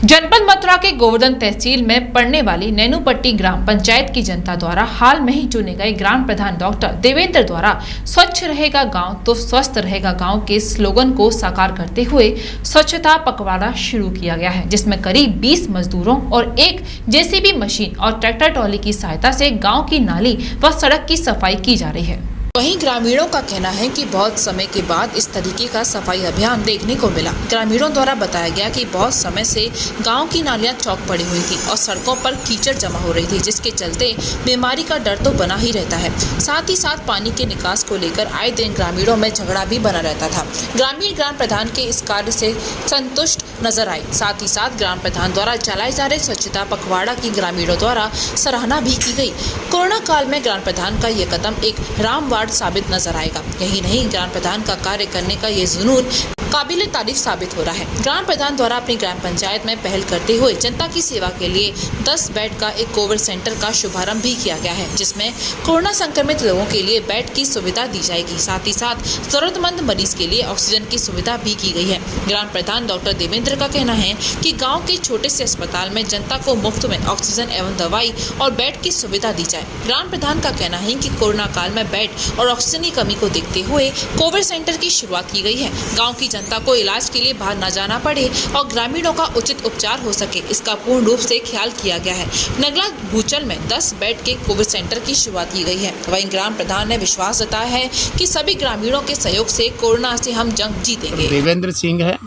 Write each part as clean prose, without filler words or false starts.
जनपद मथुरा के गोवर्धन तहसील में पड़ने वाली नैनूपट्टी ग्राम पंचायत की जनता द्वारा हाल में ही चुने गए ग्राम प्रधान डॉक्टर देवेंद्र द्वारा स्वच्छ रहेगा गांव तो स्वस्थ रहेगा गांव के स्लोगन को साकार करते हुए स्वच्छता पखवाड़ा शुरू किया गया है, जिसमें करीब 20 मजदूरों और एक जेसीबी मशीन और ट्रैक्टर ट्रॉली की सहायता से गाँव की नाली व सड़क की सफाई की जा रही है। वहीं ग्रामीणों का कहना है कि बहुत समय के बाद इस तरीके का सफाई अभियान देखने को मिला। ग्रामीणों द्वारा बताया गया कि बहुत समय से गांव की नालियां चौक पड़ी हुई थी और सड़कों पर कीचड़ जमा हो रही थी, जिसके चलते बीमारी का डर तो बना ही रहता है। साथ ही साथ पानी के निकास को लेकर आए दिन ग्रामीणों में झगड़ा भी बना रहता था। ग्रामीण ग्राम प्रधान के इस कार्य से संतुष्ट नजर आए। साथ ही साथ ग्राम प्रधान द्वारा चलाए जा रहे स्वच्छता पखवाड़ा की ग्रामीणों द्वारा सराहना भी की गई। कोरोना काल में ग्राम प्रधान का ये कदम एक रामबाण साबित नजर आएगा। यही नहीं, ग्राम प्रधान का कार्य करने का ये जुनून काबिले तारीफ साबित हो रहा है। ग्राम प्रधान द्वारा अपनी ग्राम पंचायत में पहल करते हुए जनता की सेवा के लिए 10 बेड का एक कोविड सेंटर का शुभारंभ भी किया गया है, जिसमें कोरोना संक्रमित लोगों के लिए बेड की सुविधा दी जाएगी। साथ ही साथ जरूरतमंद मरीज के लिए ऑक्सीजन की सुविधा भी की गई है। ग्राम प्रधान डॉक्टर देवेंद्र का कहना है कि गाँव के छोटे से अस्पताल में जनता को मुफ्त में ऑक्सीजन एवं दवाई और बेड की सुविधा दी जाए। ग्राम प्रधान का कहना है कि कोरोना काल में बेड और ऑक्सीजन की कमी को देखते हुए कोविड सेंटर की शुरुआत की गई है। गाँव की जनता को इलाज के लिए बाहर न जाना पड़े और ग्रामीणों का उचित उपचार हो सके, इसका पूर्ण रूप से ख्याल किया गया है। नगला भूचल में 10 बेड के कोविड सेंटर की शुरुआत की गई है। वहीं ग्राम प्रधान ने विश्वास जताया है कि सभी ग्रामीणों के सहयोग से कोरोना से हम जंग जीतेंगे। देवेंद्र सिंह है,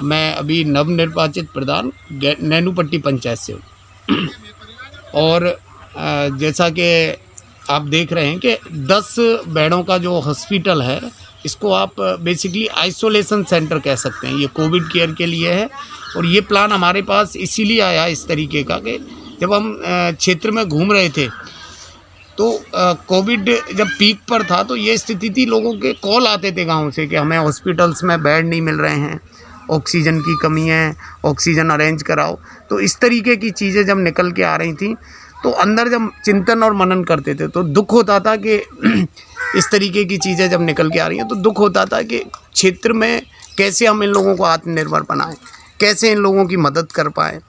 मैं अभी नवनिर्वाचित प्रधान नैनूपट्टी पंचायत से हूँ और जैसा कि आप देख रहे हैं कि 10 बेडों का जो हॉस्पिटल है, इसको आप बेसिकली आइसोलेशन सेंटर कह सकते हैं। ये कोविड केयर के लिए है और ये प्लान हमारे पास इसीलिए आया इस तरीके का कि जब हम क्षेत्र में घूम रहे थे तो कोविड जब पीक पर था तो ये स्थिति थी, लोगों के कॉल आते थे गांव से कि हमें हॉस्पिटल्स में बेड नहीं मिल रहे हैं, ऑक्सीजन की कमी है, ऑक्सीजन अरेंज कराओ। तो इस तरीके की चीज़ें जब निकल के आ रही थी तो अंदर जब चिंतन और मनन करते थे तो दुख होता था कि इस तरीके की चीज़ें जब निकल के आ रही हैं तो दुख होता था कि क्षेत्र में कैसे हम इन लोगों को आत्मनिर्भर बनाएं, कैसे इन लोगों की मदद कर पाएँ,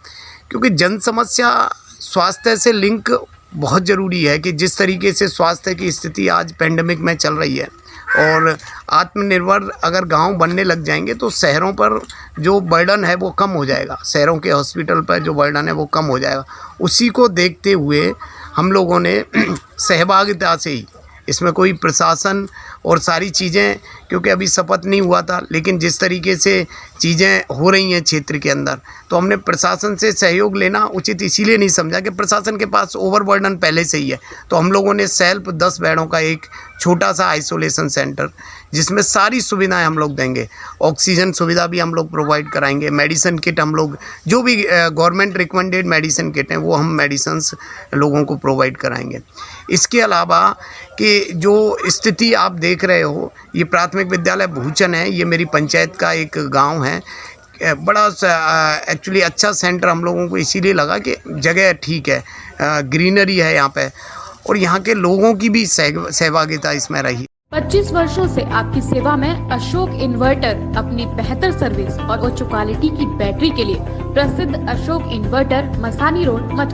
क्योंकि जन समस्या स्वास्थ्य से लिंक बहुत ज़रूरी है। कि जिस तरीके से स्वास्थ्य की स्थिति आज पेंडेमिक में चल रही है और आत्मनिर्भर अगर गांव बनने लग जाएंगे तो शहरों पर जो बर्डन है वो कम हो जाएगा, शहरों के हॉस्पिटल पर जो बर्डन है वो कम हो जाएगा। उसी को देखते हुए हम लोगों ने सहभागिता से ही इसमें कोई प्रशासन और सारी चीज़ें, क्योंकि अभी शपथ नहीं हुआ था, लेकिन जिस तरीके से चीज़ें हो रही हैं क्षेत्र के अंदर, तो हमने प्रशासन से सहयोग लेना उचित इसीलिए नहीं समझा कि प्रशासन के पास ओवरबर्डन पहले से ही है। तो हम लोगों ने सेल्फ 10 बेडों का एक छोटा सा आइसोलेशन सेंटर, जिसमें सारी सुविधाएं हम लोग देंगे, ऑक्सीजन सुविधा भी हम लोग प्रोवाइड कराएंगे, मेडिसिन किट हम लोग जो भी गवर्नमेंट रिकमेंडेड मेडिसिन किट हैं वो हम मेडिसिन्स लोगों को प्रोवाइड कराएंगे। इसके अलावा कि जो स्थिति आप देख रहे हो, ये प्राथमिक विद्यालय भूचन है, ये मेरी पंचायत का एक गांव है। बड़ा एक्चुअली अच्छा सेंटर हम लोगों को इसीलिए लगा कि जगह ठीक है, ग्रीनरी है यहाँ पे और यहाँ के लोगों की भी सहभागिता इसमें रही। 25 वर्षों से आपकी सेवा में अशोक इन्वर्टर अपनी बेहतर सर्विस और उच्च क्वालिटी की बैटरी के लिए प्रसिद्ध अशोक इन्वर्टर, मसानी रोड, मथुरा।